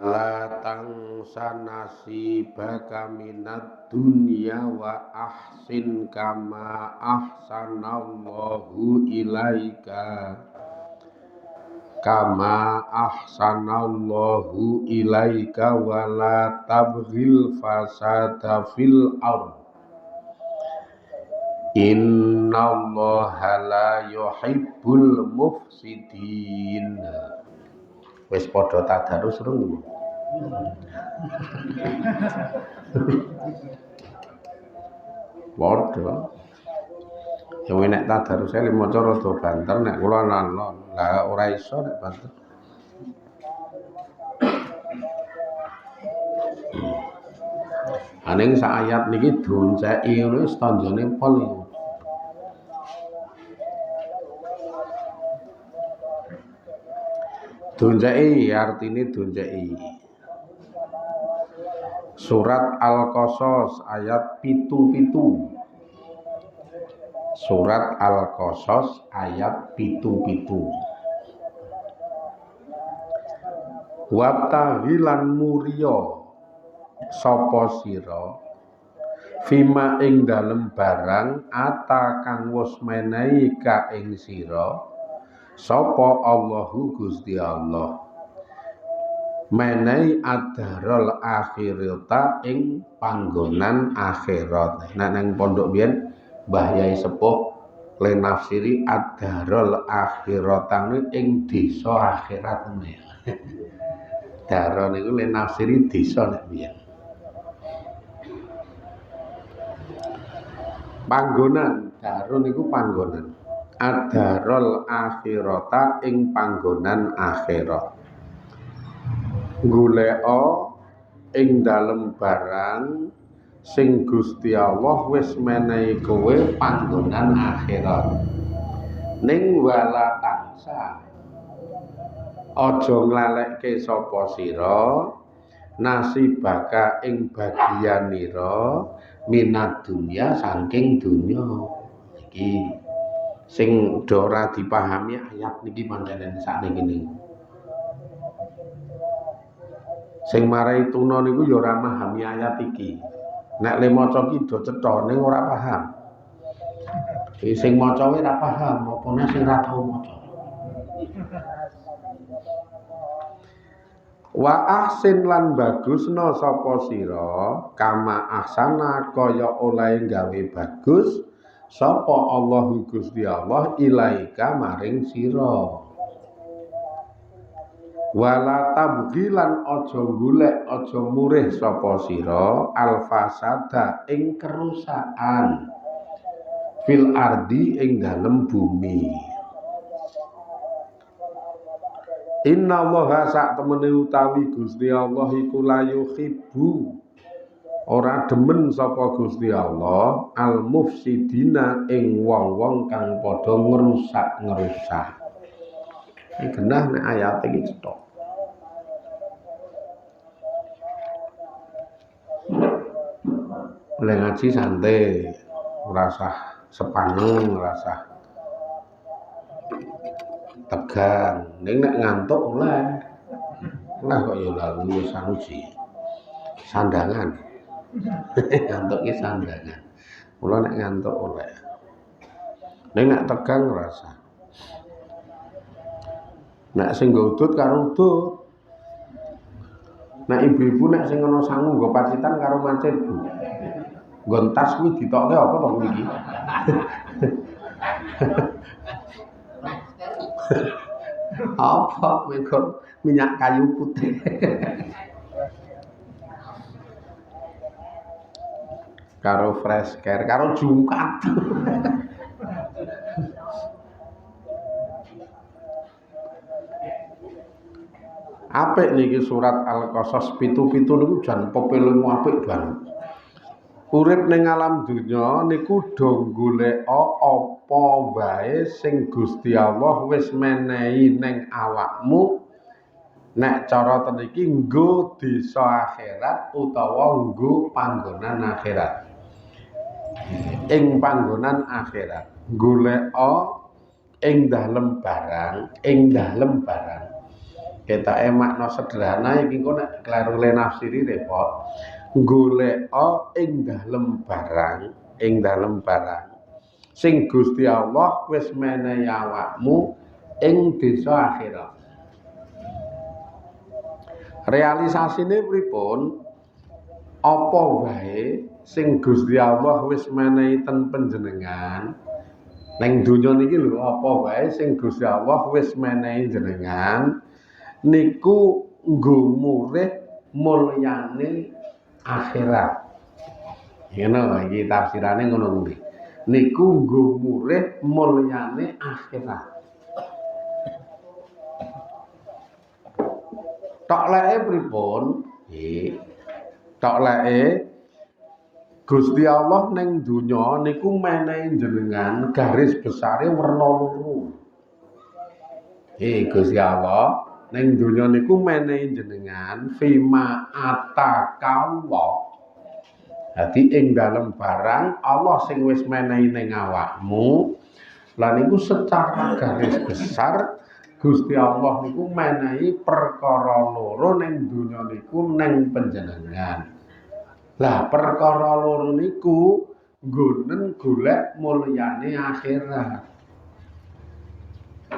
La tangsa nasibaka minad dunya wa ahsin kama ahsanallahu ilaika wa la tabghil fasada fil ardh innallaha la yuhibbul mufsidin. Wis padha tadarus rung. Padha. Yang nek tadarus e maca rada banter nek kula nalon. Lah ora iso nek banter. Aning sak ayat niki donceki ngono wis tanjane pol. Donceki artine donceki. Surat Al-Qasas ayat 77. Surat Al-Qasas ayat 77. Wabtaghilan muriya sapa sira fima ing dalem barang ata kang wis menehi ka ing sira sapa Allahu Gusti Allah menehi adharul akhirata ing panggonan akhirat. Nek nang pondok biyen Mbah Yai Sepuh le nafsiri adharul akhiratan ing desa akhirat niku. Daro niku le nafsiri desa nek biyen. Panggonan, daro niku panggonan. Adharul akhirata ing panggonan akhirat. Goleka ing dalem barang sing Gusti Allah wis menehi kowe panggonan akhirat. Ning wala tangsa aja nglalekke sapa sira nasibaka ing bagianira minat dunya saking dunya. Iki sing ora dipahami ayat niki pancen sakniki niku. Sing marai tuna niku ya ora memahami ayat iki. Nek le maca ki do cetha ning ora paham. Sing maca ora paham, opone sing ora tau maca. Wa ahsin lan bagusna sapa sira kama ahsana kaya oleh gawe bagus sapa Allahu Gusti Allah ilaika maring sira. Wala tabghilan aja golek aja murih sapa sira alfasada ing kerusakan fil ardi ing dalem bumi. Inna Allaha sak temene utawi Gusti Allah iku la yuhibbu ora demen sapa Gusti Allah al mufsidina ing wong-wong kang padha ngrusak-ngrusak. Iki genah nek ayat iki cetha. Mulai ngaji santai, ngerasa sepaneng, ngerasa tegang. Ning nek ngantuk oleh. Lah kok ya lalu wis sanuji. Sandangan. Ngantuk ki sandangan. Mula nek ngantuk oleh. Ning nek tegang ngerasa. Nek sing nggo udut karo udut. Nek ibu-ibu nek sing ana sangu nggo pacitan karo mancet Bu. Nggon tas kuwi ditokke apa to iki? Apa mengko minyak kayu putih. Karo fresh care, karo jungkat. Apik niki surat Al-Qasas 77 niku jan pepelmu apik banget. Urip ning alam dunya niku do golek apa wae sing Gusti Allah wis menehi ning awakmu. Nek cara ten iki nggo desa akhirat utawa nggo panggonan akhirat. Ing panggonan akhirat golek ing dalem barang Ketake makna sederhana iki kok nek kleru le nafsiri repot. Goleka ing dalem barang sing Gusti Allah wis menehi awakmu ing desa akhirat. Realisasine pripun? Apa wae sing Gusti Allah wis menehi ten panjenengan ning donya niki lho, apa wae sing Gusti Allah wis menehi jenengan niku nggo murih mulyane akhirat. Ngono iki tafsirane ngono kuwi. Niku nggo murih mulyane akhirat. Tok leke pripun? Nggih. Tok leke Gusti Allah ning donya niku menehi jenengan garis besare werna loro. Gusti Allah ning donya niku menehi jenengan fima ataqallah. Dadi ing dalem barang Allah sing wis menehi ning awakmu, lan niku secara garis besar Gusti Allah niku menehi perkara loro ning donya niku ning panjenengan. Lah perkara loro niku nggonen golek mulyane akhirat.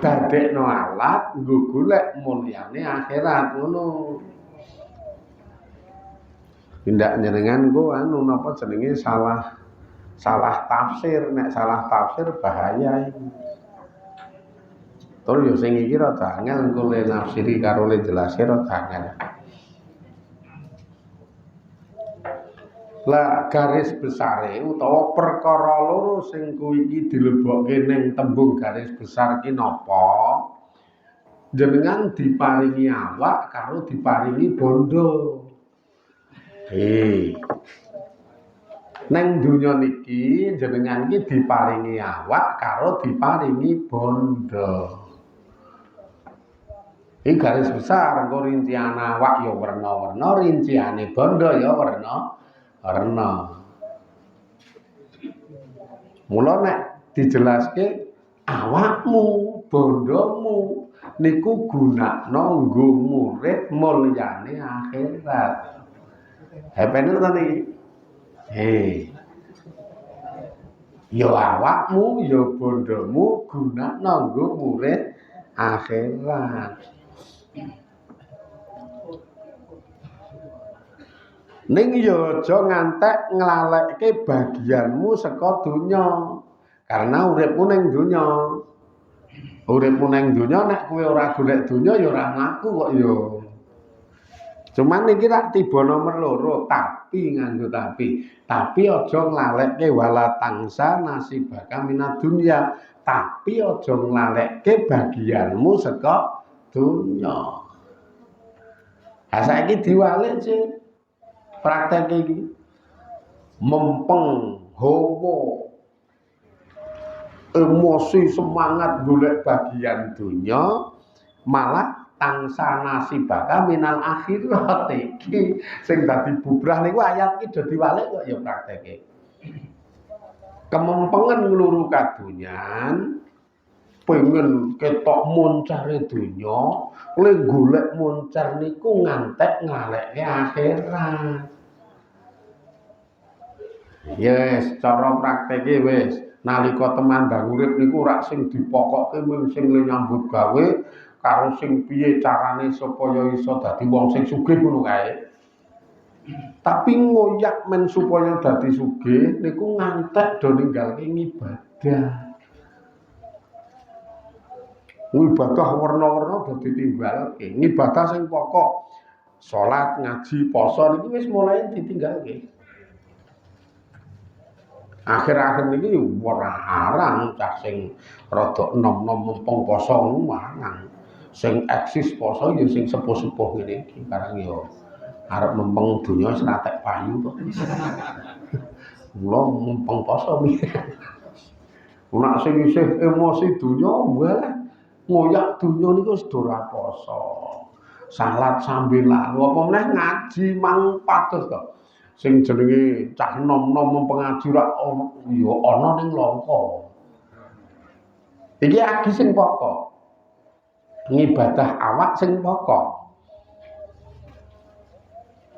Dadekno alat nggo golek mulyane akhirat ngono. Tindak jenengan ku anu napa jenenge salah tafsir, nek salah tafsir bahaya iki. Terus yo sing iki rada angel engko le nafsiri karo le jelase rada angel. Lah garis besare utawa perkara loro sing kuwi iki dilebokke ning tembung garis besar ki napa? Jenengan diparingi awak karo diparingi bondo. Neng dunya niki jenengan iki diparingi awak karo diparingi bondo. Iki garis besar engko rincian awak ya werna-werna, rinciane bondo ya werna. Mula nek dijelaske awakmu, bondomu niku gunakno nggo murih mulyane akhirat. Bener ta niki? Ya awakmu, ya bondomu gunakno nggo murih akhirat. Ning ya aja ngantek nglalekke bagianmu saka donya. Karena uripmu ning donya. Uripmu ning donya nek kowe ora golek donya ya ora mlaku kok ya. Cuman iki rak tiba nomor loro, tapi nganggo tapi. Tapi aja nglalekke wala tangsa nasibaka minad dunya. Tapi aja nglalekke bagianmu saka donya. Ha saiki diwalik sih. Praktek iki mempeng hawa emosi semangat golek bagian dunya malah tangsa nasibaka minal akhirat iki sing dadi bubrah niku ayat iki do diwalik kok ya prakteke. Kemempengan ngluru kadunyan pengen ketok muncare donya, le golek muncar niku ngantek ngalekke akhirat. Yes, cara prakteke wis nalika temandang urip niku rak sing dipokokke mung sing le nyambut gawe karo sing piye carane supaya iso dadi wong sing sugih ngono kae. Tapi ngoyak men supaya dadi sugih niku ngantek do ninggalke ibadah. Ibadah warna-warna dadi ditinggalke. Ibadah sing pokok salat, ngaji, poso niki wis mulai ditinggalke. Akhir-akhir niki ora arang cah sing rada enom-enom mumpung poso ngono arang. Sing eksis poso ya sing sepuh-sepuh ngene iki karang ya arep mumpung donya wis ratek payu kok. Mula mumpung poso iki. Nek sing isih emosi donya wae ngoyak dunya niku wis ora poso. Salat sambil lalu apa meneh ngaji mang pados to. Sing jenenge cah nom-nom pengaji rak ya ana ning langka. Iki agi sing pokok. ngibadah awak sing pokok.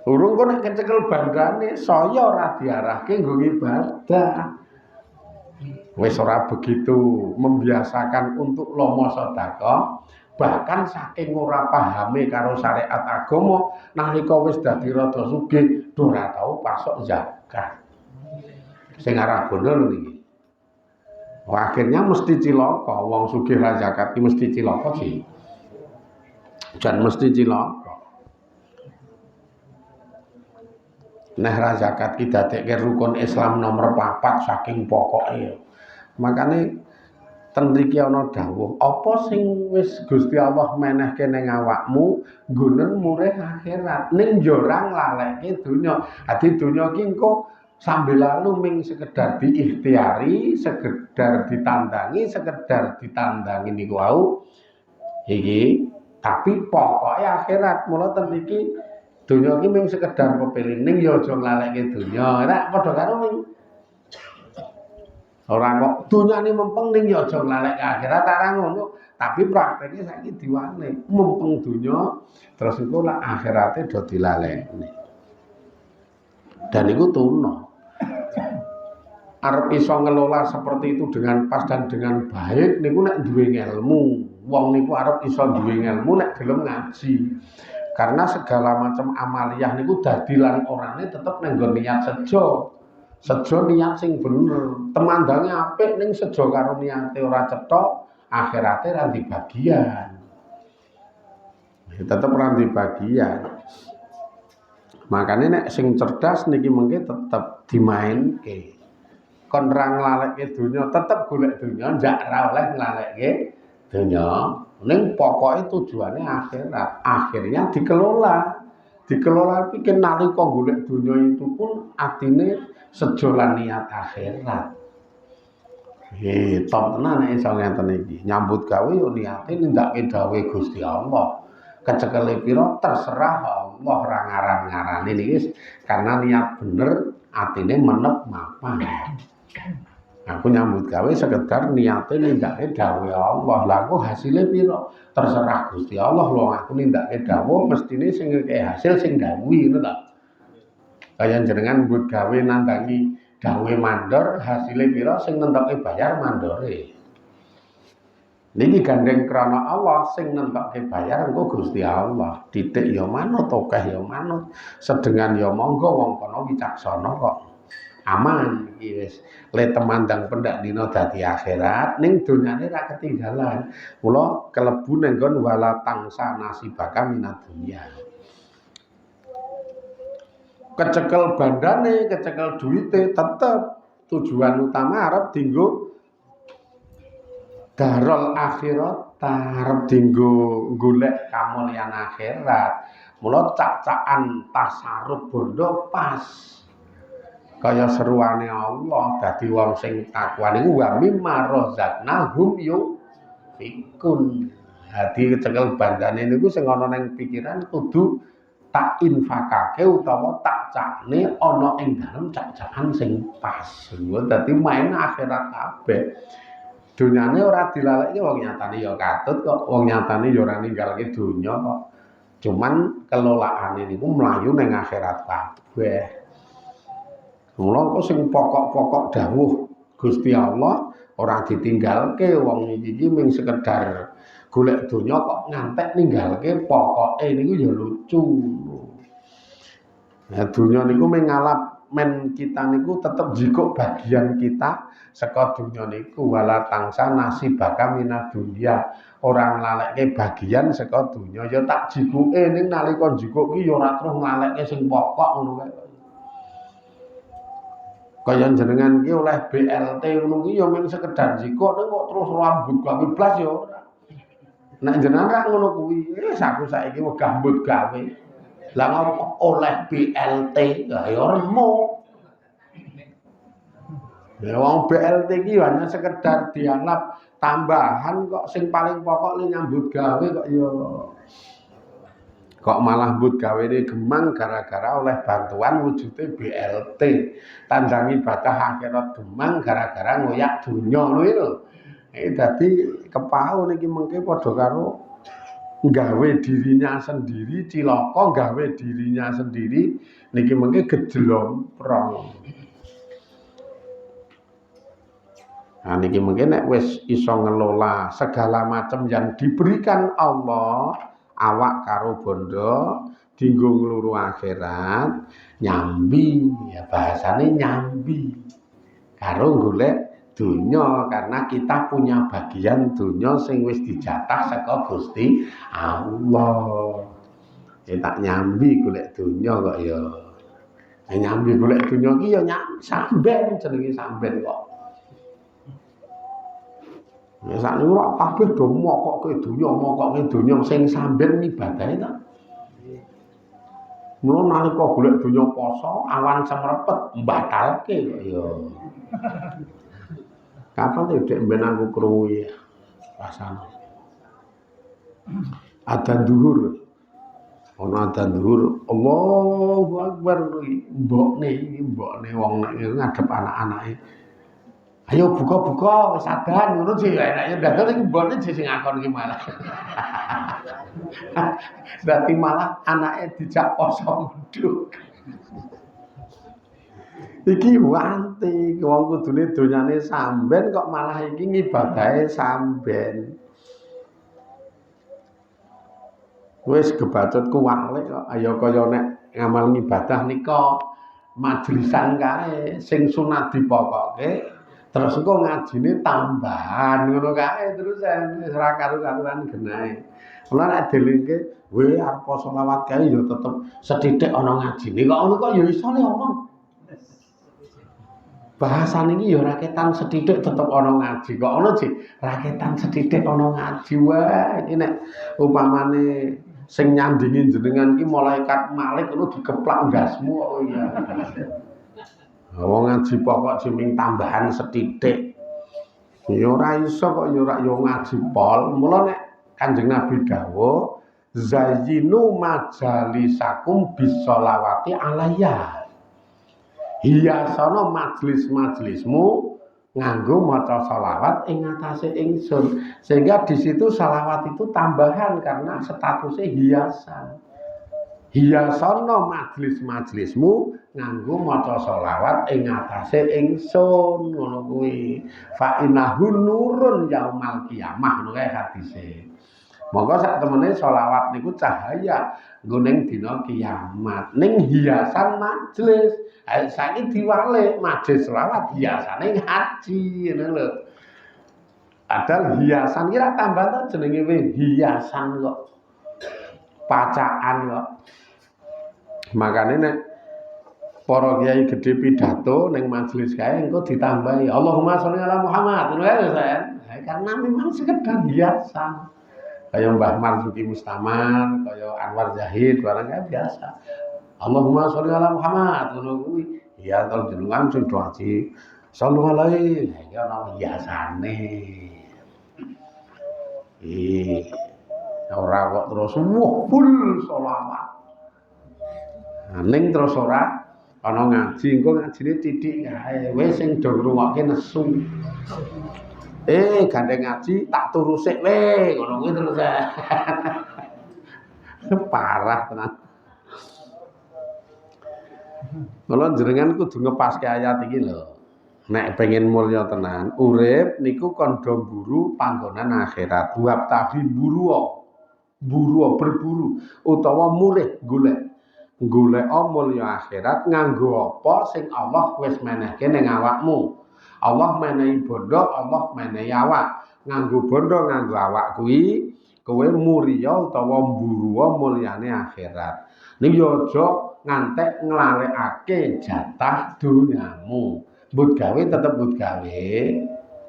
Urung kok nek kecekel bandane saya ora diarahke nggo ibadah. Wis ora begitu membiasakan untuk lomo sedekah, bahkan saking ora pahame karo syariat agama, nalika wis dadi rada sugih ora tau pasok zakat. Sing arah bener niki. Akhirnya mesti cilaka, wong sugih ra zakat iki mesti cilaka sih. Jan mesti cilaka. Nah ra zakat ki dadekke rukun Islam nomor 4 saking pokoke. Makane ten mriki ana dawuh, apa sing wis Gusti Allah menehke ning awakmu nggonen murih akhirat, ning njora nglaleke donya. Dadi donya ki engko sambil lalu ming sekedar diikhtiari, sekedar ditandangi, sekedar ditandangi niku wau. Iki tapi pokoke akhirat. Mula ten mriki donya iki mung sekedar pepilih ning ya aja nglaleke donya. Ora padha karo ming ora kok donyane mempeng ning ya aja nglaleke akhirat ora ngono. Tapi prakteknya saiki diwane. Mempeng donya terus iku lak akhirate do dilalekne. Dan iku tuna. Arep iso ngelola seperti itu dengan pas dan dengan baik niku nek duwe ilmu. Wong niku arep iso duwe ilmu nek gelem ngaji. Karena segala macam amaliyah niku dadi lan orane tetep nang niat sejo. Sejo niat sing bener. Temandange apik ning sejo karo niate ora cetok, akhirate ra di bagian. Tetep ra di bagian. Makane nek sing cerdas niki mengke tetep dimainke. Kon ra nglaleke donya tetep golek donya, ndak ra oleh nglaleke donya. Ning pokoke tujuane akhirat. Akhirnya dikelola. Dikelola iki nalika golek donya itu pun atine sejo lan niat akhirat. Top tenan nek iso ngenten iki. Nyambut gawe yo niate nindakake dawuhe Gusti Allah. Kecekele pira terserah Allah ra ngaran-ngarani niki karena niat bener atine menep mapan. Aku nyambut gawe sekedar niate nindakake dawuhe Allah. Lah kok hasile pira? Terserah Gusti Allah lho aku nindakake dawuh mestine sing ngekek hasil sing dawuhi ngono ta. Kaya jenengan mbut gawe nandangi dawuhe mandor hasile pira sing nentokke bayar mandore. Niki gandeng krana Allah sing nentokke bayar engko Gusti Allah. Titik ya manut, akeh ya manut. Sedengan ya monggo wong kono wicaksana kok. Aman iki wis le temandang pendak dina dadi akhirat ning donyane ra ketinggalan. Mula kelebu ning nggon wala tangsa nasibaka minad dunya. Kecekel bandane, kecekel duwite tetep tujuan utama arep dienggo darul akhirat, arep dienggo golek kamulyan akhirat. Mula cak-cakan tasarruf bondo pas. Kaya seruane Allah dadi wong sing takwa niku wa mimma razaqnahum yunfikun. Dadi kecekel bandane niku sing ana ning pikiran kudu tak infakake utawa tak cakne ana ing dalem cak-cakan sing pas. Dadi main akhirat kabeh. Donyane ora dilalekke wong nyatane ya katut kok, wong nyatane ya ora ninggalke donya kok. Cuman kelolaane niku mlayu ning akhirat kabeh. Mula kok sing pokok-pokok dawuh Gusti Allah ora ditinggalke wong iki mung sekedar golek donya kok ngantek ninggalke pokoke niku ya lucu. Nah donya niku mung ngalap men kita niku tetep jikuk bagian kita saka donya niku wala tangsa nasibaka minad dunya. Ora nglalekke bagian saka donya ya tak jikuke ning nalika jikuk ki ya ora terus nglalekke sing pokok ngono kae. Kaya jenengan ki oleh BLT ngono ki ya mung sekedar jikok ning kok terus rambut gawe blas ya ora. Nek jenengan ra ngono kuwi, aku saiki wegah mbut gawe. Lah ngopo oleh BLT ya remo. Ya wong BLT ki hanya sekedar dianggap tambahan kok sing paling pokok li nyambut gawe kok malah mbut gawene gemang gara-gara oleh bantuan wujude BLT. Tandang ibadah akhirat gemang gara-gara ngoyak donya ngono lho. Dadi kepau niki mengke padha karo gawe dirinya sendiri, cilaka gawe dirinya sendiri niki mengke gejelomprong. Nah niki mungkin nek wis iso ngelola segala macam yang diberikan Allah, awak karo bondo dinggo ngluru akhirat, nyambi ya bahasane nyambi karo golek dunya karena kita punya bagian dunya sing wis dijatah saka Gusti Allah. Ya tak nyambi golek dunya kok ya. Nyambi golek dunya ki ya samben jenenge samben kok. Ya sakniki ora kabeh do mokokke donya sing samben ibadahe ta. Mula nalika golek donya poso, awan semrepet mbatalke kok ya. Kapan to dek ben aku krungu ya rasane. Adzan zuhur. Ana adzan zuhur, Allahu Akbar mbokne wong nek ngadep anak-anake. Ayo buka-buka wis adan ngono sih enake dadak iki mbone sing ngakon iki malah. Dadi malah anake dijak poso medhuk. Iki wanti wong kudune donyane samben kok malah iki ngibadahe samben. Wis kebacut kuwalik kok ayo kaya nek ngamal ngibadah nika majelisan kae sing sunat dipokoke terus engko ngajine tambahan ngono kae terus wis ora karu-karuan genahe. Mula nek delingke we arep selawat kae ya tetep sethithik ana ngajine kok ngono kok ya iso le omong. Bahasan iki ya raketan sethithik tetep ana ngaji kok ono sih raketan sethithik ana ngaji wae iki nek upamane sing nyandingi jenengan ki malaikat Malik ngono dikeplak ndasmu kok ya. Wong ngaji pokok jeming tambahan sethithik. Ya ora iso kok ya ora yo ngaji pol. Mula nek Kanjeng Nabi dawuh, "Zayyinu majalisakum bisolawati alayya." Hiasana majelis-majelismu nganggo maca selawat ing atase ingsun. Sehingga di situ selawat itu tambahan karena statusnya hiasan. Hiasana majelis-majelismu nganggo maca selawat ing atase ingsun ngono kuwi. Fa innahu nurun yaumal qiyamah ngono kae hadise. Monggo sak temene selawat niku cahaya nggo ning dina kiamat. Ning hiasan majelis. Saiki diwale majelis selawat hiasane ngaji ngono lho. Padahal hiasan kira tambah to jenenge hiasan kok. Pacaan kok. Makane nek para kiai gedhe pidato ning majelis kae engko ditambahi Allahumma sholli ala Muhammad ngono kae saya. Karena memang sekedar hiasan. Kaya Mbah Marzuki Mustamar, kaya Anwar Zahid barang kae biasa. Allahumma sholli ala Muhammad ngono kuwi. Ya to jenengan sing do aji sallallahu alaihi ya ana hiasane. Ora kok terus full selawat. Ning terus ora ana ngaji, engko ngajine titik kae. Wis sing do ngrungokke nesu. Gandeng ngaji tak turu sik we, ngono kuwi terus. Parah tenan. Mula jenengan kudu ngepaske ayat iki lho. Nek pengen mulya tenan, urip niku kandha mburu panggonan akhirat. Buab tahi berburu utawa murih golek mulya akhirat nganggo apa sing Allah wis menehke ning awakmu. Allah menehi bondo, Allah menehi awak. Nganggo bondo, nganggo awak kuwi kowe mulya utawa mburu mulyane akhirat. Ning yo aja ngantek nglalekake jatah dunyamu. Mbut gawe tetep mbut gawe,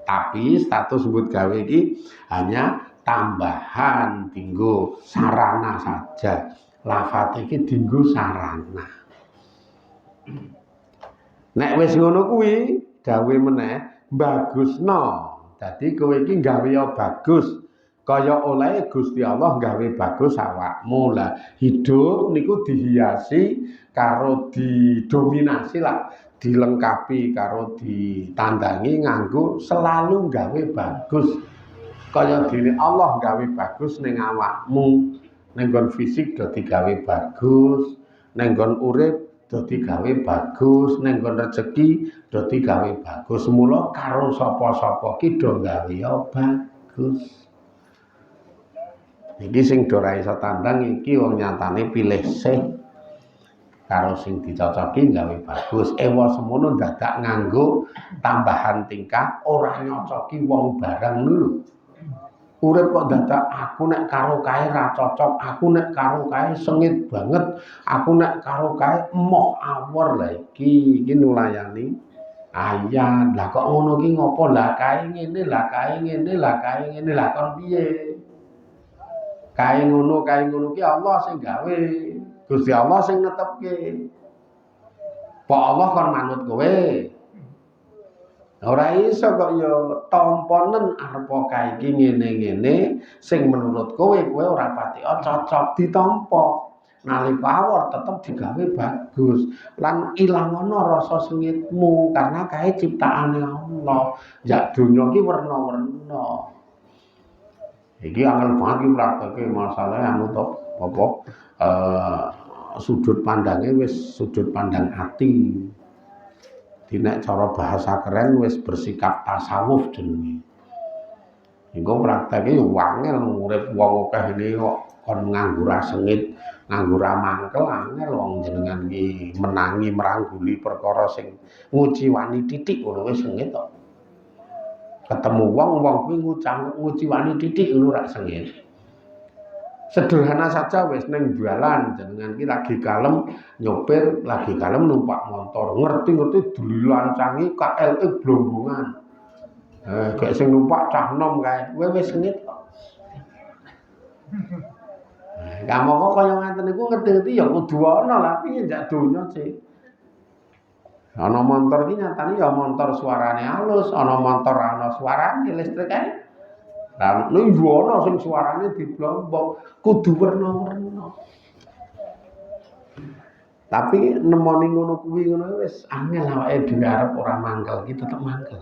tapi status mbut gawe iki hanya tambahan dinggo sarana saja. Lafate iki dinggo sarana. Nek wis ngono kuwi gawe meneh bagusno. Dadi kowe iki gawe ya bagus. Kaya oleh Gusti Allah gawe bagus awakmu. Lah hidup niku dihiasi karo didominasi lah, dilengkapi karo ditandangi nganggo selalu gawe bagus. Kaya dene Allah gawe bagus ning awakmu, ning nggon fisik do digawe bagus, ning nggon urip do digawe bagus, ning nggon rezeki do digawe bagus. Mula karo sapa-sapa ki do gawe ya bagus. Iki sing do ra iso tandang iki wong nyatane pilih sih karo sing dicocoki gawe bagus. Ewa semono dadak nganggo tambahan tingkah ora nyocoki wong barang lho. Urip kok dadak aku nek karo kae ra cocok, aku nek karo kae sengit banget, aku nek karo kae emoh awor. Lah iki nulayani ayat. Lah kok ngono ki ngopo? Lah kae ngene, lah kae ngene, lah kae ngene. Lah kon piye? Kae ngono ki Allah sing gawe. Gusti Allah sing netepke. Pak Allah kon manut kowe. Ora iso kok ya tamponen arepa kae iki ngene-ngene sing menurut kowe ora pati cocok ditampa. Nalika awor tetep digawe bagus lan ilangono rasa sengitmu karena kae ciptaane Allah. Ya donya iki werna-werna. Iki angel banget iki prakteke masalah anu to apa sudut pandangnya wis sudut pandang ati. Nek cara bahasa keren wis bersikap tasawuf jenenge. Engko prakteke yo wangel urip wong akeh iki kok kon nganggo ra sengit, nganggo ra mangkel angel wong jenengan iki menangi merangguli perkara sing nguci wani titik ngono wis sengit kok. Ketemu wong kuwi nguci wani titik ngono ra sengit. Sederhana saja wis ning jualan jenengan ki lagi kalem nyopir, lagi kalem numpak motor, ngerti-ngerti dilancangi KLE blombongan. Kayak sing numpak cah nom kae, kowe wis sengit kok. Kamu kok kaya ngaten niku ngerti-ngerti ya kudu ana lah piye njak donya sih. Ana motor ki nyatane ya motor suarane halus, ana motor ana suarane listrik kae. Lah ning ana sing suarane diblombok, kudu werna-werna. Tapi nemoni ngono kuwi ngono wis angel awake dhewe arep ora mangkel ki tetep mangkel.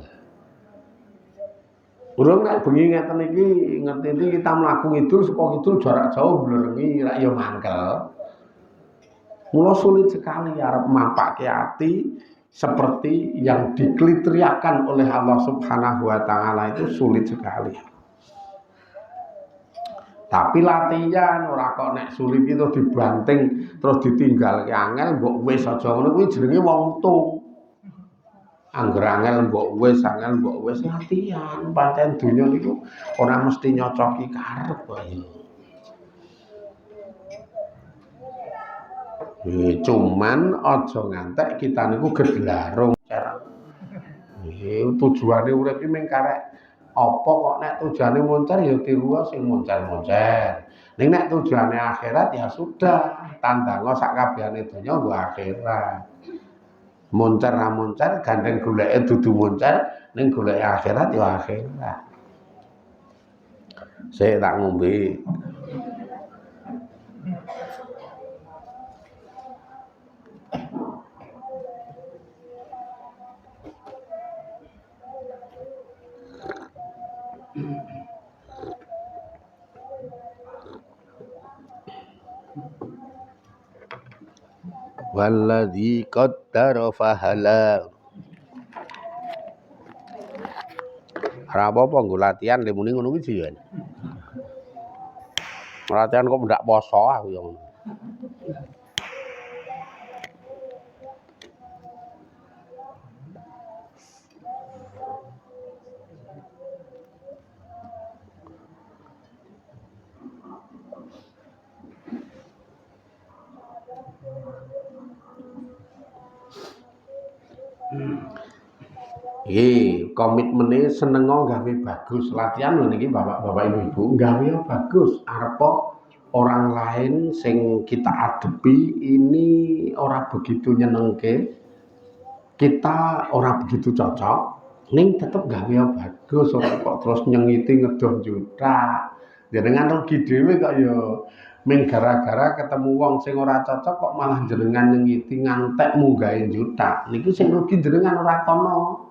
Urung nek bengi ngeten iki ngerti kita mlaku ngidul saka kidul jarak jauh blerengi rak ya mangkel. Mula sulit sekali arep mampake ati seperti yang dikriteriakan oleh Allah Subhanahu wa taala itu sulit sekali. Tapi latihan ora kok nek sulit itu dibanting terus ditinggalke angel mbok wis aja ngono kuwi jenenge wong tung. Angger angel mbok wis latihan pancen donya niku ora mesti nyocoki karep kok. Cuman aja ngantek kita niku gedlarung. Tujuane urip iki mung karek apa kok nek tujuane moncer ya tiru sing moncer-moncer. Ning nek tujuane akhirat ya sudah, tandanga sak kabehane donya nggo akhirat. Moncer ra moncer gandeng goleke dudu moncer, ning goleke akhirat ya akhirat. Sik tak ngombe. Walladzi qaddara fahala. Ora apa-apa nggo latihan le muni ngono kuwi sih. Latihan kok ndak poso aku ya. Komitmene senengo gawe bagus latihan lho niki bapak ibu gawe bagus arepa orang lain sing kita adepi ini ora begitu nyenengke kita ora begitu cocok ning tetep gawe bagus ora kok terus nyengiti ngedon juta jenengan rugi dhewe kok ya ming gara-gara ketemu wong sing ora cocok kok malah jenengan nyengiti ngantek munggahe juta niku sing rugi jenengan ora kono.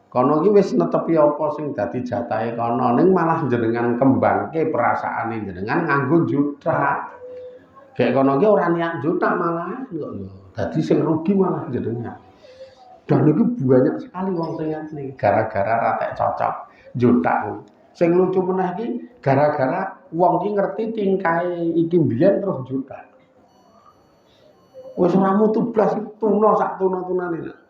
Kono iki wis netepi apa sing dadi jatahe kono, ning malah jenengan kembangke perasaane jenengan nganggo juta. Kayak kono ki ora niat juta malah kok yo. Dadi sing rugi malah jenengan. Dan itu banyak sekali wong sing ngene gara-gara ratek cocok juta. Sing lucu meneh iki gara-gara wong ki ngerti tingkahe iki mbiyen terus juta. Wis ora mutu blas tuna sak tuna-tunane.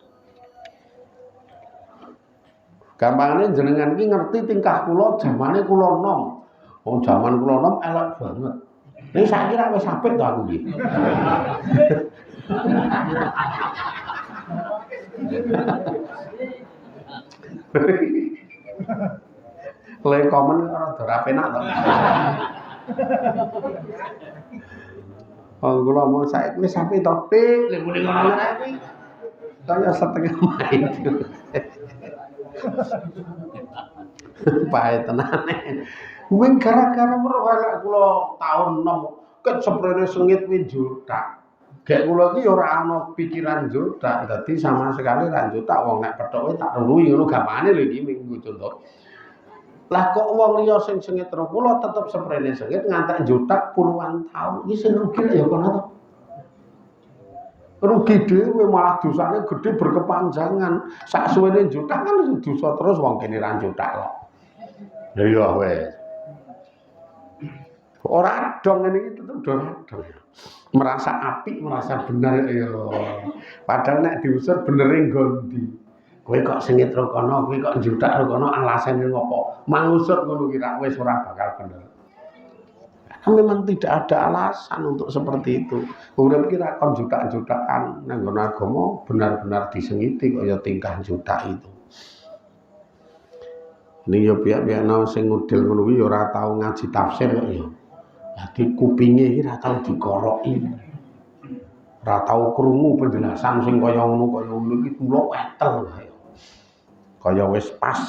Gampangane jenengan ki ngerti tingkah kula jamane kula nom. Wong jaman kula nom elek banget. Nek saiki ra wis apik to aku iki. Le komen rada ra penak to. Oh kula mau saiki wis apik to, Pik. Lek muni ngono iki kaya setengah main. Pae tenane. Kuwi gara-gara weruh elek kula taun enom ket seprene sengit kuwi juta. Gek kula iki ora ana pikiran juta, dadi sama sekali ra juta wong nek pethoke tak ruruhi ngono gampangane lho iki minggu contoh. Lah kok wong liya sing sengit karo kula tetep seprene sengit ngantek juta puluhan taun. Iki sing rugi ya kono to. Rugi dhewe malah dosane gedhe berkepanjangan. Sak suwene juta kan dosa terus wong kene ra juta kok. Ya iya wis. Ora dong ngene iki tetep do dong. Merasa apik, merasa bener ya. Padahal nek diusir benere nggondi. Kowe kok sengit ro kono, kowe kok juta ro kono alasane ngopo? Mangusut ngono ki ra wis ora bakal bener. Memang tidak ada alasan untuk seperti itu. Urip kira kon juta-jutaan nang nggon agama benar-benar disengiti kaya tingkah juta itu. Ning yo pihak-pihak sing ngudil ngono kuwi ora tau ngaji tafsir kok ya. Dadi kupinge iki ora tau dikoroki. Ora tau krungu penjelasan sing kaya ngono iki kula wetel kaya. Kaya wis pas.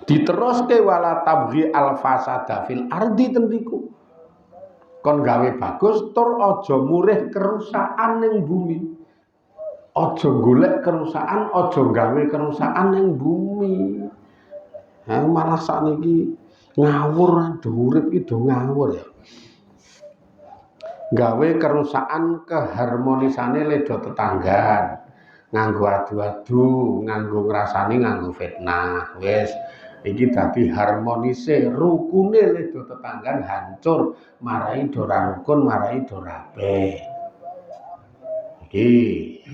Diteruske wala tabghi al fasada fil ardi tembiku. Kon gawe bagus tur aja murih kerusakan ning bumi. Aja golek kerusakan, aja gawe kerusakan ning bumi. Ha malah sakniki ngawur urip iki do ngawur ya. Gawe kerusakan keharmonisane ledo tetanggan. Nganggo adu-adu, nganggo ngrasani, nganggo fitnah. Wis iki dadi harmonise rukune ledo tetanggan hancur, marai dora rukun, marai dora rabe. Iki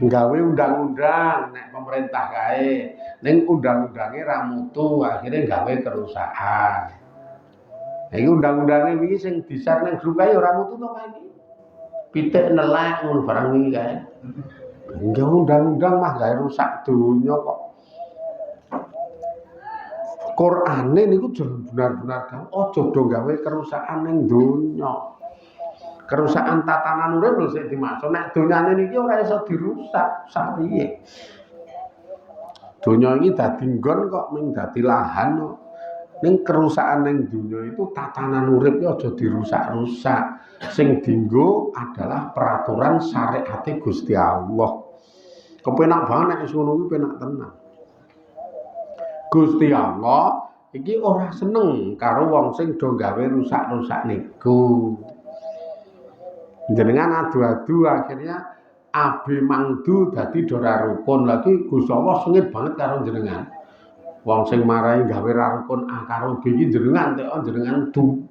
nggawe undang-undang nek pemerintah kae, ning undang-undange ra mutu, akhire gawe kerusakan. Iki undang-undange iki sing di-share ning grup kae ora mutu to kae iki. Pitik nelek ngono barang wingi kae. Nggih undang-undang mah gawe rusak donya kok. Qur'ane niku benar-benar aja do gawe kerusakan ning donya. Kerusakan tatanan urip lho sing dimaksud. Nek donyane niki ora iso dirusak sapiye. Donya iki dadi nggon kok ming dadi lahan kok. Ning kerusakan ning donya itu tatanan urip iki aja dirusak-rusak. Sing dienggo adalah peraturan syariate Gusti Allah. Kepenak banget nek wis ngono kuwi penak tenan. Gusti Allah iki ora seneng karo wong sing do gawe rusak-rusak niku. Jenengan adu-adu akhirnya abe mangdu dadi dora rukun lagi Gusti Allah sengit banget karo jenengan. Wong sing marahi gawe ra rukun A karo B iki jenengan teko jenengan du.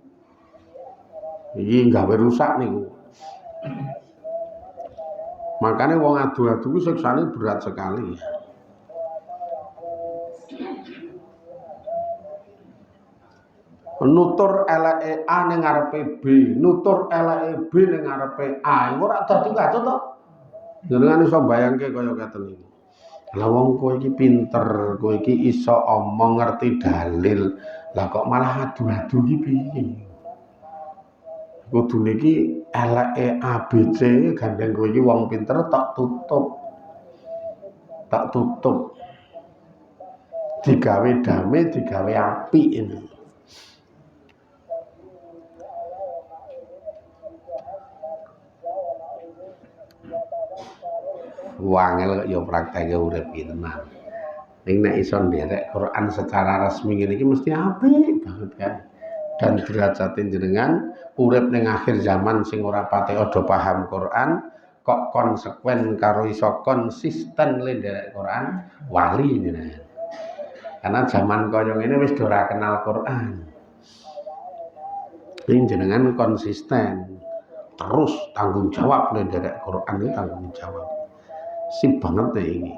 Iki gawe rusak niku. Makanya wong adu-adu ku siksane berat sekali. Nutur eleke A ning ngarepe B, nutur eleke B ning ngarepe A. Iku ora dadi kacau to. Jenengan iso bayangke kaya keten iki. Lah wong kowe iki pinter, kowe iki iso omong ngerti dalil. Lah kok malah adu-adu iki piye? Kudune iki eleke A B C gandeng kowe iki wong pinter tak tutup. Tak tutup. Digawe damai, digawe apik ini. Wangel kok ya prakteke urip iki tenan. Ning nek iso nderek Quran secara resmi ngene iki mesti apik banget kan. Dan derajate jenengan urip ning akhir zaman sing ora pati ada paham Quran kok konsekuen karo iso konsisten le nderek Quran wali jenengan. Karena zaman kaya ngene wis ora kenal Quran. Ing jenengan konsisten terus tanggung jawab le nderek Quran iki tanggung jawab. Sip banget deh ini.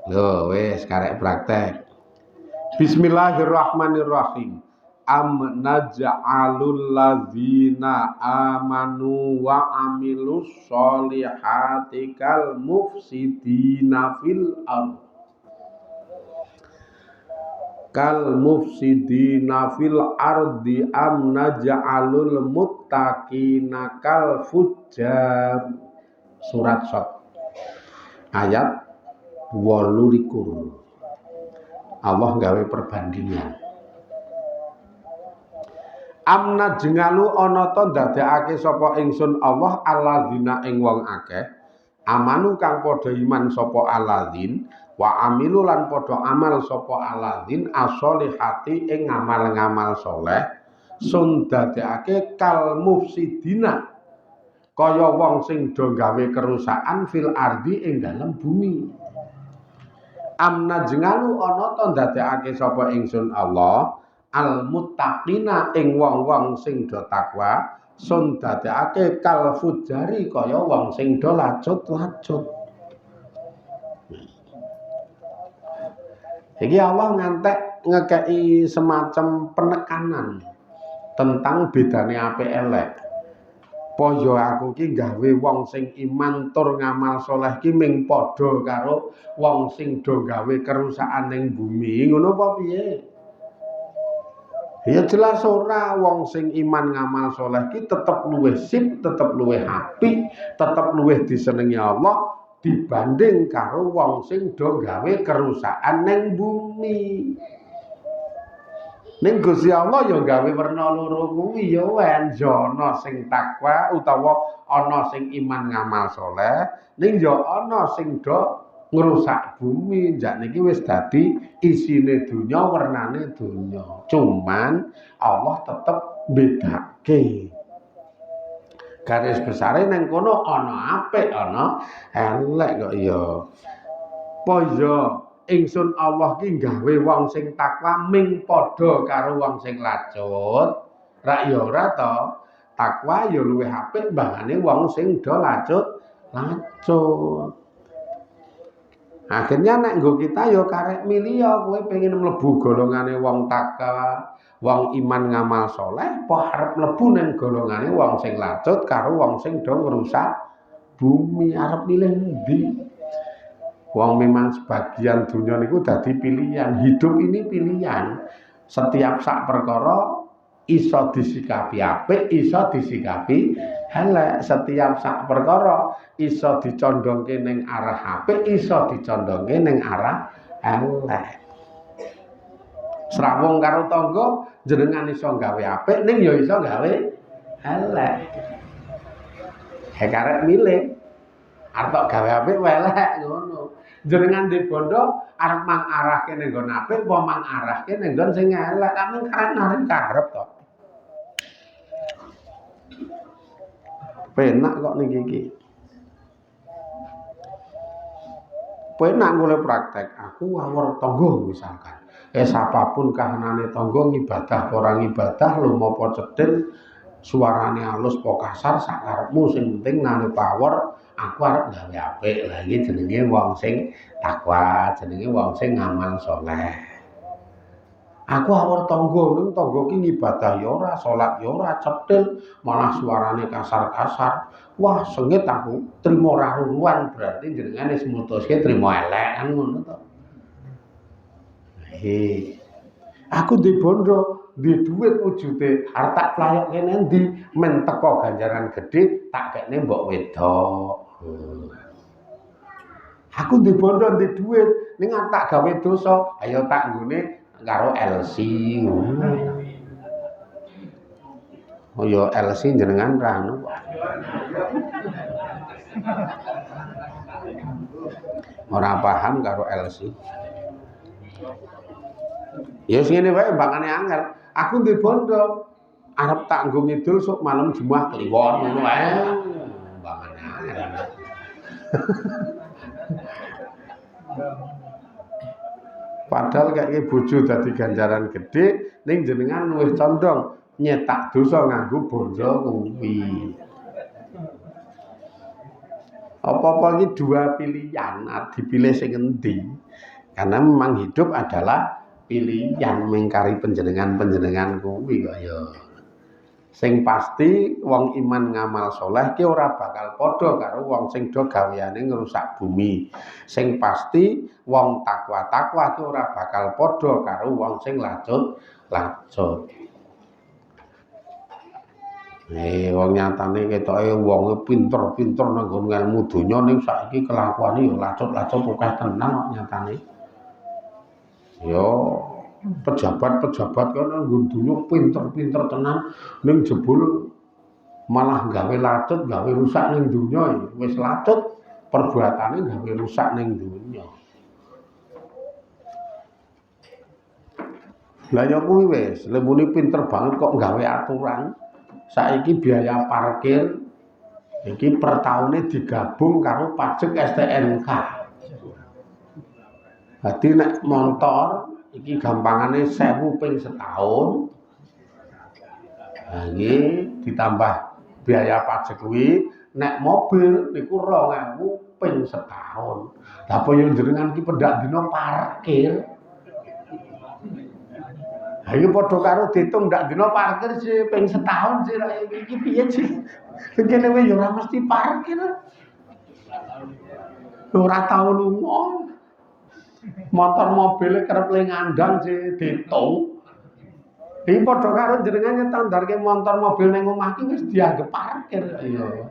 Loh, wes karek praktek. Bismillahirrahmanirrahim. Am naj'alul ladzina amanu wa amilus solihati kal mufsidina fil ardh. Kal mufsidina fil ardi am naj'alul muttaqina kal fujjar. Surat Shad ayat 28. Allah gawe perbandingan. Amna jengalu ana ta ndadekake sapa ingsun Allah alladzina ing wong akeh amanu kang padha iman sapa alladzin wa amilu lan padha amal sapa alladzin as-solihati ing ngamal-ngamal saleh sun ndadekake kal mufsidina kaya wong sing do gawe kerusakan fil ardi ing dalem bumi. Amna jengalu ana ta ndadekake sapa ingsun Allah al muttaqina ing wong-wong sing do takwa sun dadekake kal fujari kaya wong sing do lacut-lacut. Iki Allah ngantek ngekei semacam penekanan tentang bedane apik elek. Poyo aku ki gawe wong sing iman tur ngamal saleh ki ming padha karo wong sing do gawe kerusakan ning bumi ngono apa piye? Ya jelas ora, wong sing iman ngamal saleh ki tetep luwih sip, tetep luwih apik, tetep luwih disenengi Allah dibanding karo wong sing do gawe kerusakan ning bumi. Ning Gusti Allah ya gawe werna loro kuwi ya wen ana sing takwa utawa ana sing iman ngamal saleh ning ya ana sing do ngrusak bumi. Jak niki wis dadi isine donya wernane donya. Cuman Allah tetep bedake. Garis besare nang kono ana apik ana elek kok ya. Apa ya ingsun Allah ki gawe wong sing takwa ming padha karo wong sing lacut. Rak ya ora to. Takwa ya luwih apik mbangane wong sing do lacut. Akhirnya nek nggo kita ya karek milih ya kowe pengen mlebu golongane wong takwa, wong iman ngamal saleh, apa arep mlebu ning golongane wong sing lacut karo wong sing do ngrusak bumi, arep milih endi? Wong memang sebagian dunia niku dadi pilihan. Hidup ini pilihan. Setiap sak perkara iso disikapi apik, iso disikapi elek. Setiap sak perkara iso dicondongke ning arah apik, iso dicondongke ning arah elek. Srawung karo tangga jenengan iso gawe apik ning ya iso gawe elek. Karek milih arep gawe apik elek ngono. Jenengan di bondo arep mangarahke ning nggon apik apa mangarahke ning nggon sing elek, kamen karep to. Penak kok niki iki. Penak mulai praktek. Aku awor tangga misalkan. Apapun kahanane tangga ngibadah orang ibadah lumopo cedhil suarane halus po kasar sak karepmu sing penting nane power aku arep gawe apik. Lah iki jenenge wong sing takwa, jenenge wong sing ngamal saleh. Aku awor tangga ning tangga ki ngibadah ya ora, salat ya ora, cedhil, malah suarane kasar-kasar. Wah, sengit aku trimo raruan berarti jenengan wis mutuske trimo elek kan ngono to. Aku di bondo, di duit wujude arep tak playokke nendi men teko ganjaran gede tak kekne mbok wedok. Aku di bondo di duit ning tak gawe dosa, ayo tak nggone karo LC. Oh ya LC jenengan ra anu. Ora paham karo LC. Ya sing ngene wae mbangane angel. Aku ndek bondo arep tak nggo ngidul sok malam Jumat kliwon ngono wae. Mbangane angel. Padahal kayak bojo dadi ganjaran gede ning jenengan luwih condong nyetak dosa nganggo bondo kuwi. Apa-apa iki dua pilihan, dipilih sing endi. Karena memang hidup adalah pilihan mengkari panjenengan kuwi kok ya. Sing pasti wong iman ngamal soleh ki ora bakal padha karo wong sing do gaweane ngrusak bumi. Sing pasti wong takwa-takwa ki ora bakal padha karo wong sing lacut-lacut. Wong nyatane ketoke wonge pinter-pinter nang nggon ilmu donya ning saiki kelakuane ya lacut-lacut akeh tenan kok nyatane. Ya pejabat-pejabat kan nang nggon donya pinter-pinter tenan ning jebul malah gawe lacut, gawe rusak ning donya. Wis lacut perbuatane gawe rusak ning donya. Lah ya kuwi wis, lembune pinter banget kok gawe aturan. Saiki biaya parkir iki per taune digabung karo pajak STNK. Dadi nek motor iki gampangane 1000 ping setahun. Nah iki ditambah biaya pajak kuwi, nek mobil niku 2000 ping setahun. Lah apa yo jenengan iki pendak dina parkir. Ayo padha karo ditung ndak dina parkir sih ping setahun sih iki piye sih. Kene wae ya ora mesti parkir. Ora tau lunga. Motor mobil kerep le ngandang sih ditung. Iki padha karo jenengan nyetandarke motor mobil ning omah ki wis dianggep parkir. Iya.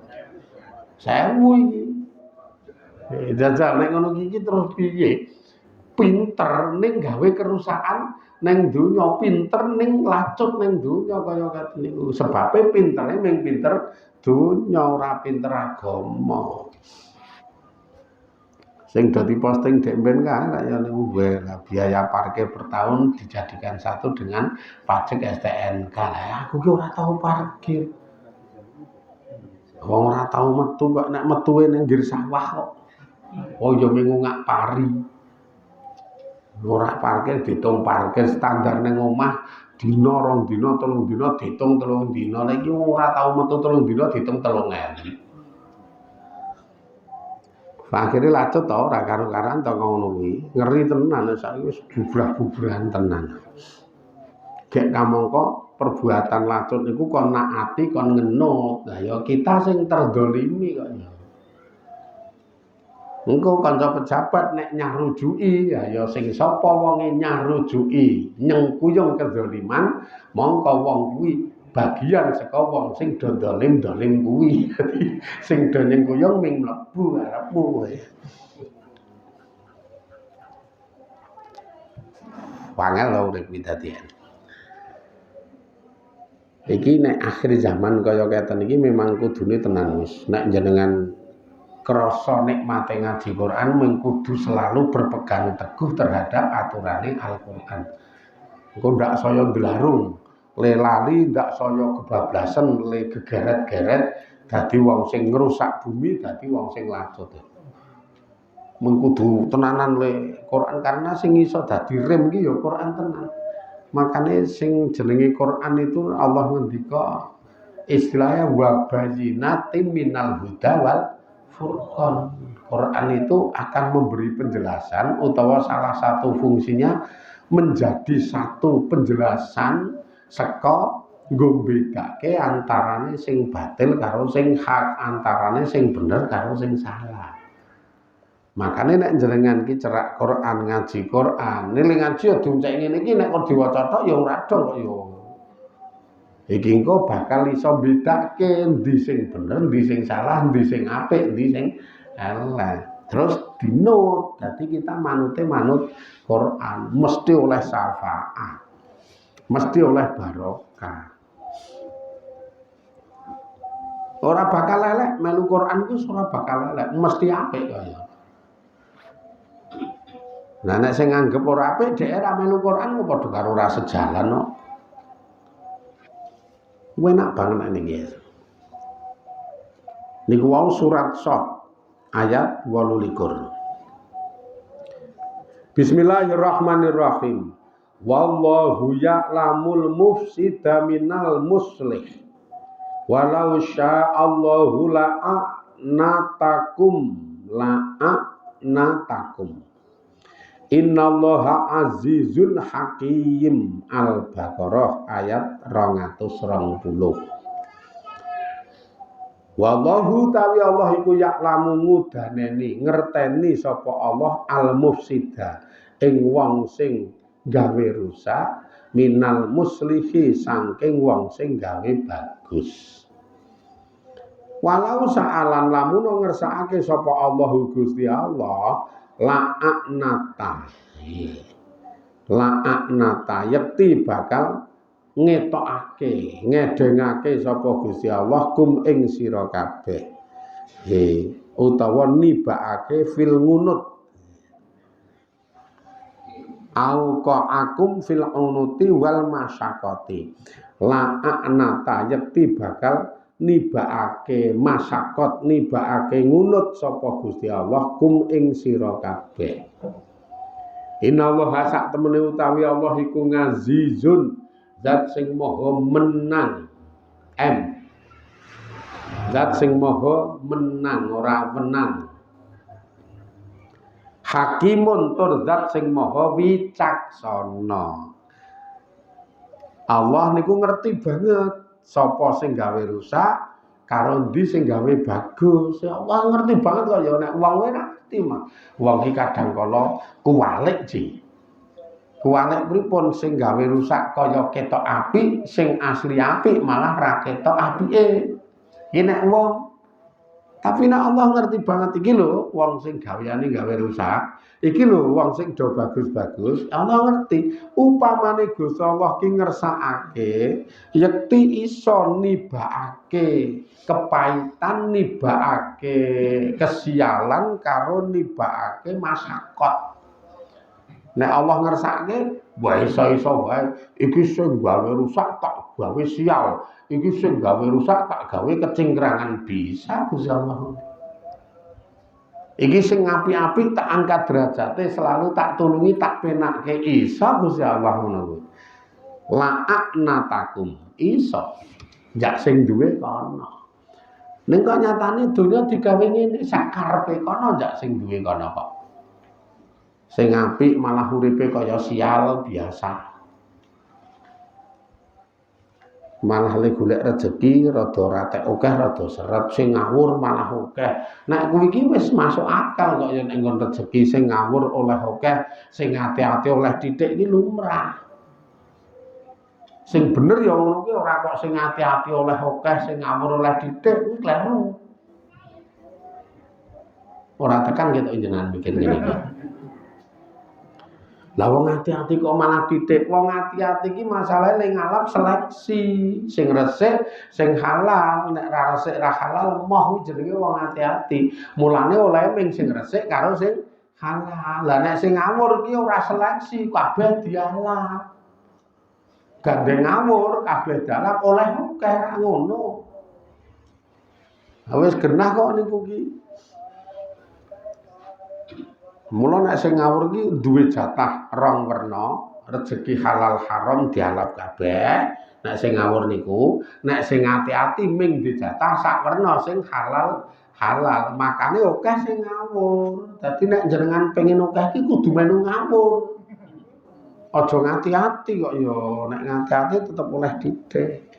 1000 iki. Jajal nek ngono iki terus piye? Pinter ning gawe kerusakan ning donya, pinter ning lacut ning donya kaya ngeten niku. Sebabe pintere mung pinter donya ora pinter agama. Sing dadi posting dek ben kaya niku biaya parkir per tahun dijadikan satu dengan pajak STNK. Lah aku ki ora tau parkir. Wong ora tau metu kok nek metuwe ning nggir sawah kok. Oh ya minggu ngak pari. Ora parkir ditung parkir standar ning omah dina 2 dina 3 dina ditung 3 dina. Lah iki ora tau metu 3 dina ditung 3000. Akhire lacut to ora karo-karan to ngono kuwi. Ngeri tenan saiki wis bubrah-bubrahan tenan. Gek kamangka perbuatan lacut niku kon naati kon ngenut. Lah ya kita sing terdolimi kok ya. Engko kanca pejabat nek nyahrujuki ya sing sapa wonge nyahrujuki nyengkuyung kezaliman mongko wong kuwi bagian saka wong sing do dolim kuwi. Sing do nyengkuyung ming mlebu arepmu kowe. Wangel lho urip widadian. Iki nek akhir zaman kaya keten iki memang kudune tenan wis nek jenengan krasa nikmate ngaji Quran mengkudu selalu berpegang teguh terhadap aturane Al-Qur'an. Engko ndak saya ndlarung, le lali ndak saya kebablasan, le gegeret-geret dadi wong sing ngrusak bumi, dadi wong sing lacut. Mengkudu tenanan le Quran karena sing iso dadi rem iki ya Quran tenan. Makane sing jenenge Quran itu Allah ngendika istilahnya wa bayyinatin minal huda wal Furqan. Quran itu akan memberi penjelasan utawa salah satu fungsinya menjadi satu penjelasan saka ngombedake antarane sing batil karo sing hak, antarane sing bener karo sing salah. Makane nek jenengan ki cerak Quran, ngaji Quran, nilai ngaji ya diuncek ngene iki nek kok diwaca tok ya ora dong kok ya. Iki engko bakal iso bedake endi sing bener, endi sing salah, endi sing apik, endi sing elek. Terus dinut, dadi kita manut Quran, mesti oleh syafaat. Mesti oleh barokah. Ora bakal elek melu Quran ku ora bakal elek, mesti apik kaya. Nah nek sing nganggep ora apik dhek ora melu Quran kok padha karo ora sejalan kok. Enak banget niki. Niku wau surat Shad ayat 28. Bismillahirrahmanirrahim. Wallahu ya'lamul mufsida minal muslih. Walau sya'allahu la'anatakum. Innallaha azizun hakim. Al-Baqarah ayat 220. Wallahu tawi Allah iku ya'lamu mudaneni ngerteni sapa Allah al-mufsida ing wong sing gawe rusak minal muslihi saking wong sing gawe bagus. Walau sa'alan lamun ngersakake sapa Allah Gusti Allah la'anata yakti bakal ngetokake ngedengake sapa Gusti Allah kum ing sira kabeh utawa nibakake fil ngunut au qa'akum fil unuti wal masyaqati la'anata yakti bakal nibakake masyaqat nibakake ngunut sapa Gusti Allah kum ing sira kabeh. Innallaha sak temene utawi Allah iku ngazizun zat sing maha menang zat sing maha menang ora menang hakimun tur zat sing maha wicaksana. Allah niku ngerti banget sapa sing gawe rusak karo ndi sing gawe bagus. Allah ngerti banget kok ya nek wong ngerti mah wong iki kadang kala kuwalik ji. Kuwalik pripun sing gawe rusak kaya ketok apik, sing asli apik malah ra ketok apike. Iki nek wong. Tapi nek Allah ngerti banget iki lho, wong sing gaweane gawe rusak, iki lho wong sing do bagus-bagus, Allah ngerti. Upamane Gusti Allah ki ngersakake, yekti iso nibakake kepahitan, nibakake kesialan karo nibakake masyarakat. Nek Allah ngersakake, wae iso-iso wae. Iki sing gawe rusak tak gawe sial. Iki sing gawe rusak tak gawe kecingkrangan bisa Gusti Allah. Iki sing apik-apik tak angkat derajate selalu tak tulungi tak penakke iso Gusti Allah ngono kuwi. La'anatakum iso. Jak sing duwe kono. Ning kok nyatane donya digawe ngene sak karepe kono jak sing duwe kono kok. Sing apik malah uripe kaya sial biasa. Malah le golek rezeki rada ratek akeh rada seret, sing ngawur malah akeh. Nek kuwi iki wis masuk akal kok ya nek nggon rezeki sing ngawur oleh akeh, sing ati-ati oleh titik iki lumrah. Sing bener ya ngono kuwi ora kok sing ati-ati oleh akeh, sing ngawur oleh titik kuwi kleru. Ora tekan ketok jenengan bikin ngene iki. Lah wong ati-ati kok malah titik. Wong ati-ati iki masalahe ning ngalap seleksi, sing resik, sing halal. Nek ra resik ra halal moh kuwi jenenge wong ati-ati. Mulane oleh ming sing resik karo sing halal. Lah nek sing ngawur iki ora seleksi, kabeh dialap. Gandeng ngawur kabeh dialap oleh akeh ngono. Wis genah kok niku iki. Mula nek sing ngawur iki duwe jatah rong werna, rezeki halal haram dialap kabeh. Nek sing ngawur niku, nek sing ati-ati ming dijatah sak werna sing halal. Makane akeh sing ngawur. Dadi nek jenengan pengen akeh iki kudu melu ngawur. Aja ngati-ati kok ya, nek ngati-ati tetep oleh didik.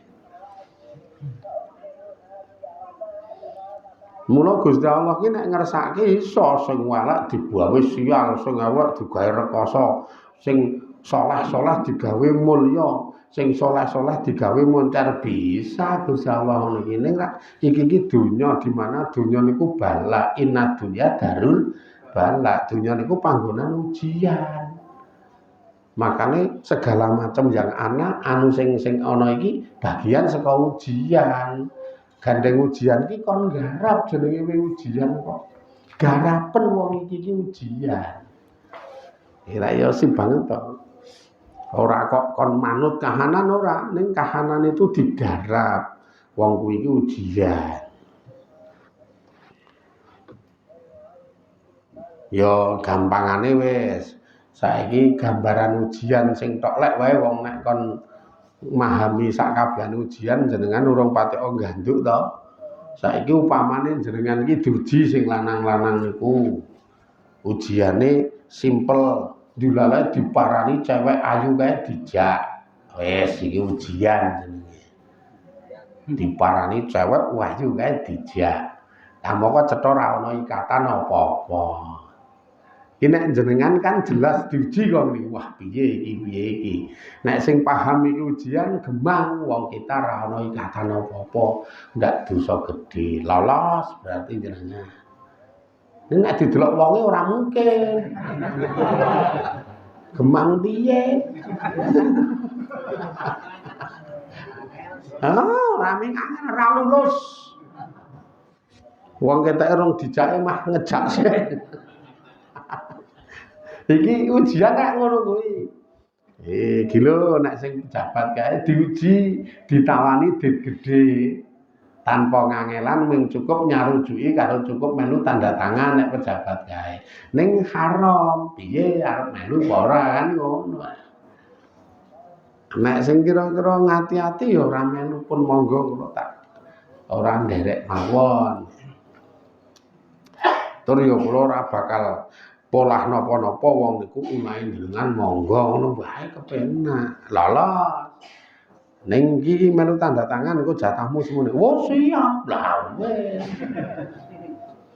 Mula Gusti Allah ki nek ngersake iso sing walak digawe sial, sing awak digawe rekoso, sing saleh-saleh digawe mulya, sing saleh-saleh digawe moncer bisa Gusti Allah ngono iki. Ning iki donya di mana donya niku bala, inna dunya darul bala. Donya niku panggonan ujian. Makane segala macam yang ana anu sing ana iki bagian saka ujian. Gandeng ujian ki kon garap jenenge ujian kok. Garapen wong iki ujian. Ora ya sih banget to. Ora kok kon manut kahanan ora, ning kahanan itu digarap. Wong kuwi iki ujian. Ya gampangane wis. Saiki gambaran ujian sing tok lek wae wong nek kon memahami sakabehane ujian jenengan urung patek ganduk to. Saiki upamane jenengan iki diuji sing lanang-lanang niku. Ujiane simpel, dilalae diparani cewek ayu kae dijak. Wis iki ujian jenenge. Diparani cewek ayu kae dijak. Lah moko cetha ora ana ikatan apa-apa. Iki nek jenengan kan jelas diuji kok niku. Wah, piye iki. Nek sing paham iki ujian gemang wong kita ora ana ikatan apa-apa, ndak dosa gedhe. Lolos berarti jenengan. Nek didelok wonge ora mungkin. Gemang piye? Rame kangen ora lulus. Wong keteke rong dijake mah ngejak sik. Iki ujian nek ngono kuwi. Iki lho nek sing pejabat kae diuji, ditawani dit gedhe. Tanpa ngangelan mung cukup nyarujuki karo cukup melu tanda tangan nek pejabat kae. Ning haram, piye arep melu apa ora kan ngono. Nek sing kira-kira ngati-ati ya ora melu pun monggo ngono tak. Ora nderek mawon. Tur ya kula ora bakal polah napa-napa wong niku umahe jenengan monggo ngono wae kepenak. Lolos. Ning iki melu tanda tangan iku jatahmu semono. Oh siap. Lah wis.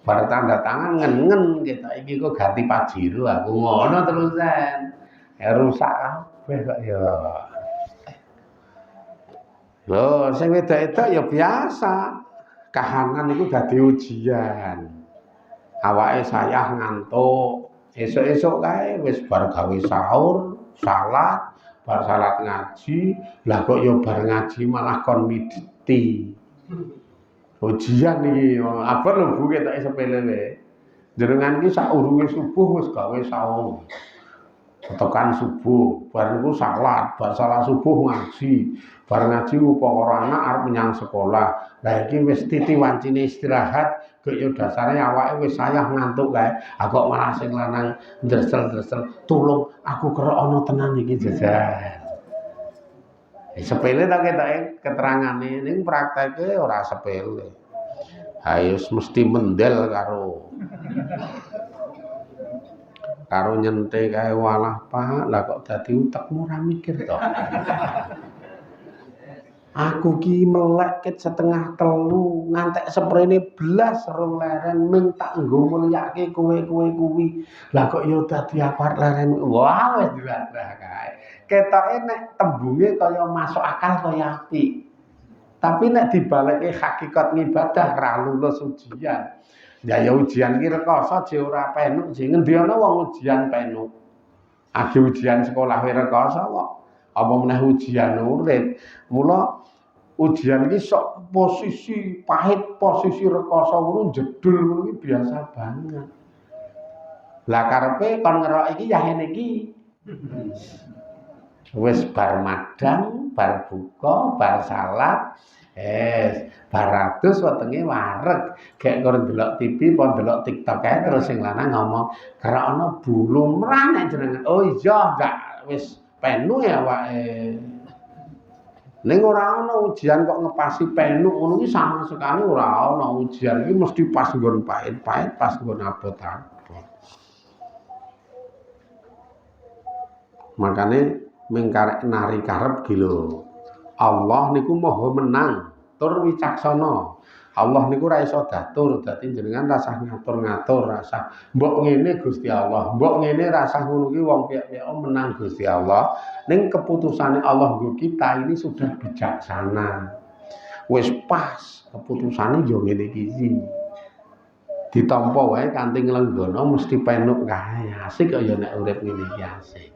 Bar tanda tangan ngen-ngen ketok iki kok ganti Pajero aku ngono terusan. Ya rusak kabeh kok ya. Lho sing wedok-wedok ya biasa. Kahanan iku dadi ujian. Awake sayah ngantuk. Esuk-esuk kae wis bar gawe sahur, salat, bar salat ngaji, lah kok ya bar ngaji malah kon midheti. Ujian iki, apa lho Bu ketoke sepele wae. Jenengan iki saurunge subuh wis gawe sahur. Tekan subuh, bar niku salat, bar salat subuh ngaji, bar ngaji upakara anak arep menyang sekolah. Lah iki wis titi wancine istirahat, kok ya dasare awake wis sayah ngantuk kae. Ah kok malah sing lanang ndresel-ndresel, "Tulung aku kerok ana tenan iki jajan." Sepele ta ketoke keterangane, ning prakteke ora sepele. Ha wis mesti mendel karo nyente kae walah Pak, lah kok dadi utekmu ora mikir to. Aku ki melek ket setengah telu, ngantek seprene blas rong leren ming tak nggo mulyake kowe kuwi. Lah kok ya dadi apart leren. Wah, wis diladrah kae. Ketoke nek tembunge kaya masuk akal kaya apik. Tapi nek dibalekke hakikat ngibadah ra lulus ujian. Ya ujian ki rekoso je ora penuk, je ngendi ana wong ujian penuk. Age ujian sekolah wae rekoso kok. Apa meneh ujian urip. Mula ujian ki sok posisi pahit, posisi rekoso ngono jedul ngono ki biasa banget. Lah karepe kon ngerok iki ya ngene iki. Wis bar madang, bar buka, bar salat, bar adus wetenge wareg. Gek karo ndelok TV apa ndelok TikTok kae terus sing lanang ngomong, "Karek ana bulu mrang nek jenengan." Oh iya, enggak wis penu ya awake. Ning ora ana ujian kok ngepasi penuk ngono ki sama sekali ora ana. Ujian iki mesti pas nggon pahit-pahit, pas nggon abot-abot. Makane mengkarek nari karep ki lho. Allah niku maha menang, tur wicaksana. Allah niku ra iso datur, dadi jenengan rasah ngatur-ngatur, rasah mbok ngene Gusti Allah, mbok ngene rasah ngono ki wong piyek-piyek menang Gusti Allah. Ning keputusane Allah nggo kita ini sudah bijaksana. Wis pas keputusane yo ngene iki. Ditampa wae kanthi nglenggana mesti penuk kae. Asik kaya nek urip ngene iki asik.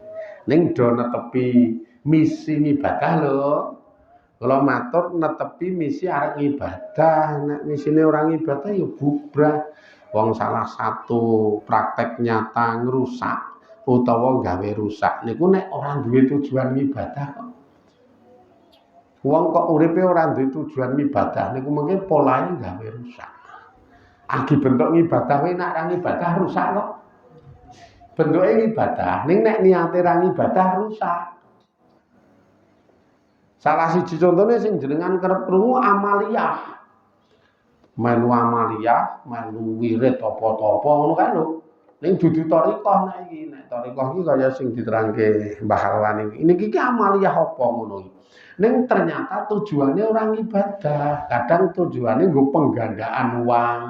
Ning do netepi misi ibadah lho. Kula matur netepi misi arek ibadah, nek misine orang ibadah ya bubrah. Wong salah satu praktek nyata ngrusak utawa gawe rusak niku nek ora duwe tujuan ibadah kok. Wong kok uripe ora duwe tujuan ibadah niku mengke polahe gawe rusak. Agi bentuk ibadah kuwi nek ra ibadah rusak kok. Bentuke ibadah, ning nek niate ra ibadah rusak. Salah siji contone sing jenengan kerep krungu amaliyah. Melu amaliyah, melu wirid apa-apa ngono kan lho. Ning dudu thariqah nek iki, nek thariqah iki kaya sing diterangke Mbah Halwan iki. Niki ki amaliyah apa ngono iki. Ning ternyata tujuannya orang ibadah, kadang tujuannya nggo penggandaan uang,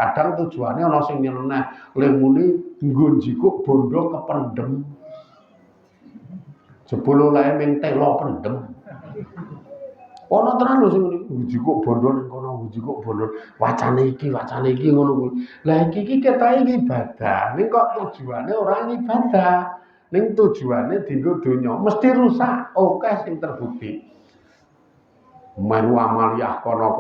kadang tujuannya ana sing nyeleneh le muni nggo njikuk bondo kependem. Jebul lae ming telo pendem. Ono tenan lho sing njikuk bondo ning kono, njikuk bondo. Wacane iki ngono kuwi. Lah iki ketoke ibadah, ning kok tujuane ora ibadah. Ning tujuane dienggo donya, mesti rusak. Oke sing terbukti. Melu amaliyah kono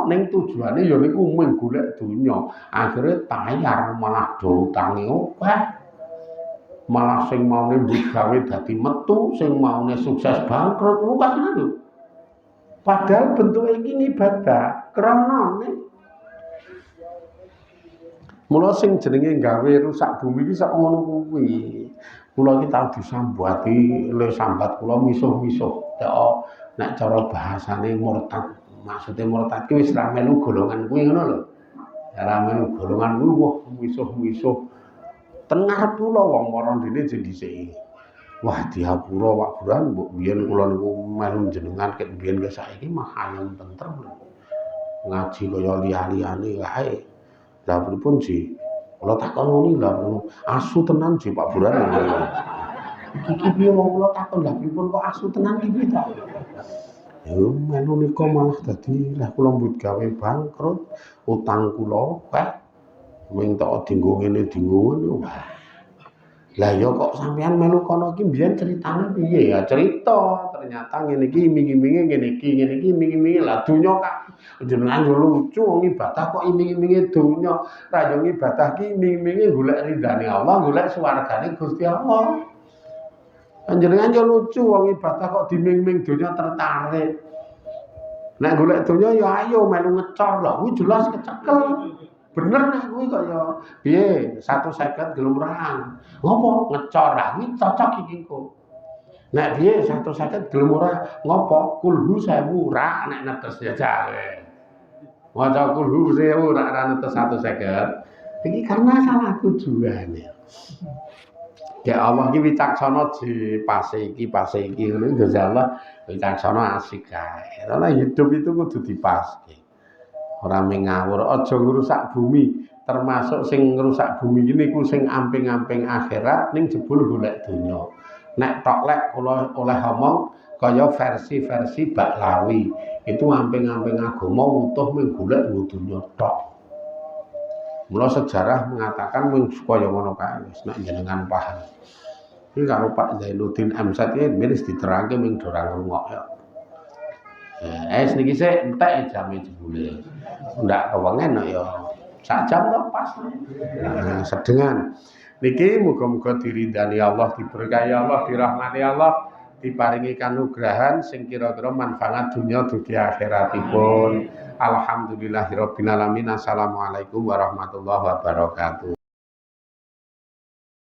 ning tujuane ya niku mung golek donya. Akhire tayar malah do utange akeh. Malah sing maune gawe dadi metu, sing maune sukses bangkrut, bukan lho. Padahal bentuk iki ibadah, krana mula sing jenenge gawe rusak bumi iki sak ngono kuwi. Kula iki tau disambati le sambat kula misuh-misuh. Nek cara bahasane murtad, maksude murtad ki wis ra melu golongan kuwi ngono lho. Ra melu golongan kuwi wah misuh-misuh. Ten ngarep kula wong marang dene jeng dhisiki. Wah diapura Pak Buran mbok biyen kula niku melu jenengan ket biyen ke saiki mah ayem tentrem lho. Ngaji kaya liya-liyane wae. Lah pripun Ji? Kula takon ngene lha asu tenan Ji Pak Buran. Iki piye wong kula takon lha pripun kok asu tenan iki piye ta? Yo melu nika malah dadi lah kula mbut gawe bangkrut, utang kula akeh. Ming tok dinggo ngene dinggo ngono. Lah ya kok sampean melu kono iki mbiyen critane piye ya? Cerita ternyata ngene iki iming-iminge ngene iki iming-iminge lah donya kak jenengan yo lucu wong ibadah kok iming-iminge donya. Ra yo ibadah ki iming-iminge golek ridane Allah, golek swargane Gusti Allah. Panjenengan yo lucu wong ibadah kok diming-ming donya tertarik. Nek golek donya ya ayo melu ngecor lho, kuwi jelas kecekel. Bener nek kuwi kaya piye 150 gelem ora. Ngopo ngecor lah kuwi cocok iki kok. Nek piye 150 gelem ora ngopo kulhu 1000 ra nek netes ya jare. Maca kulhu 1000 ra netes 150. Iki karena salah tujuane. Ya Allah iki wicaksana di pase iki ngono Gusti Allah wicaksana asik kae. Karena hidup itu kudu dipaske. Ora ngawur, aja ngrusak bumi. Termasuk sing ngrusak bumi iki niku sing amping-amping akhirat ning jebul golek donya. Nek tok lek kula oleh omong kaya versi-versi Baklawi, itu amping-amping agama utuh mung golek donya tok. Mula sejarah mengatakan mung kaya ngono kae wis nek jenengan paham. Iki karo Pak Zainuddin Amsat iki wis diterangke mung ora ngrungok ya. Niki sik entek jame jebule. Ndak kewengen ya sak jam kok pas. Nah, sedengan. Niki muga-muga diridani Allah, diberkahi Allah, dirahmati Allah, diparingi kanugrahan sing kira-kira manfaat dunya dugi akhiratipun. Alhamdulillahirabbil alamin. Assalamualaikum warahmatullahi wabarakatuh.